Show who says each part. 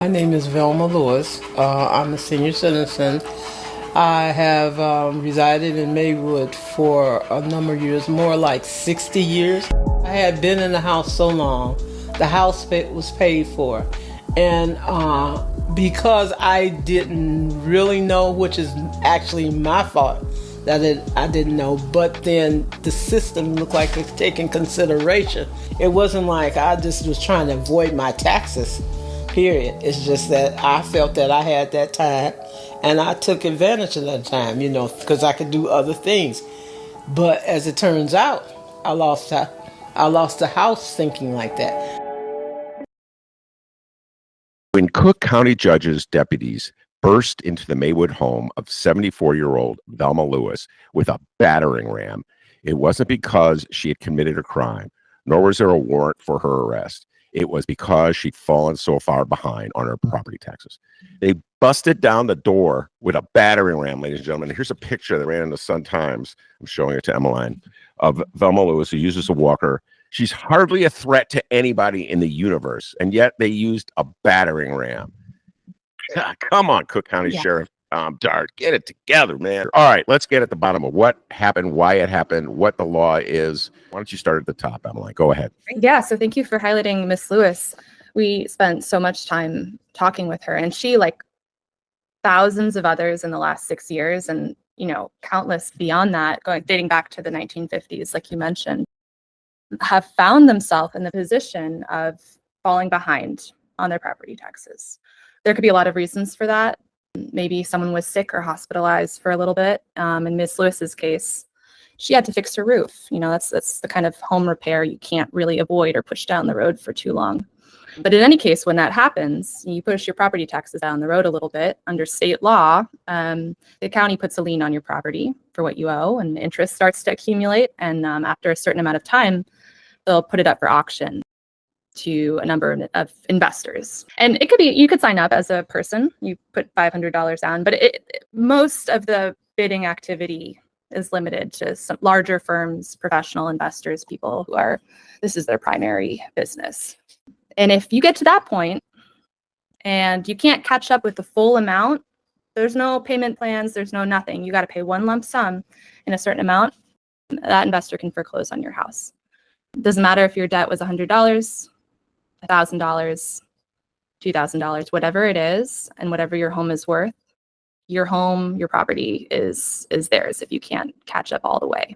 Speaker 1: My name is Velma Lewis. I'm a senior citizen. I have resided in Maywood for a number of years, more like 60 years. I had been in the house so long, the house was paid for. And because I didn't really know, which is actually my fault, I didn't know, but then the system looked like it's taking consideration. It wasn't like I just was trying to avoid my taxes. Period. It's just that I felt that I had that time and I took advantage of that time, because I could do other things. But as it turns out, I lost the house thinking like that.
Speaker 2: When Cook County judges' deputies burst into the Maywood home of 74-year-old Velma Lewis with a battering ram, it wasn't because she had committed a crime, nor was there a warrant for her arrest. It was because she'd fallen so far behind on her property taxes. They busted down the door with a battering ram, ladies and gentlemen. Here's a picture that ran in the Sun-Times. I'm showing it to Emeline, of Velma Lewis, who uses a walker. She's hardly a threat to anybody in the universe, and yet they used a battering ram. God, come on, Cook County Sheriff Dart, get it together, man. All right, let's get at the bottom of what happened, why it happened, what the law is. Why don't you start at the top, Emeline? Go ahead.
Speaker 3: Yeah, so thank you for highlighting Miss Lewis. We spent so much time talking with her, and she, like thousands of others in the last 6 years, and countless beyond that, dating back to the 1950s, like you mentioned, have found themselves in the position of falling behind on their property taxes. There could be a lot of reasons for that. Maybe someone was sick or hospitalized for a little bit. In Miss Lewis's case, she had to fix her roof. That's the kind of home repair you can't really avoid or push down the road for too long. But in any case, when that happens, you push your property taxes down the road a little bit. Under state law, the county puts a lien on your property for what you owe, and interest starts to accumulate. And after a certain amount of time, they'll put it up for auction to a number of investors. And it could be, you could sign up as a person, you put $500 down, but most of the bidding activity is limited to some larger firms, professional investors, people who this is their primary business. And if you get to that point and you can't catch up with the full amount, there's no payment plans, there's no nothing. You got to pay one lump sum in a certain amount. That investor can foreclose on your house. It doesn't matter if your debt was $100, $1,000, $2,000, whatever it is, and whatever your home is worth, your home, your property is theirs if you can't catch up all the way.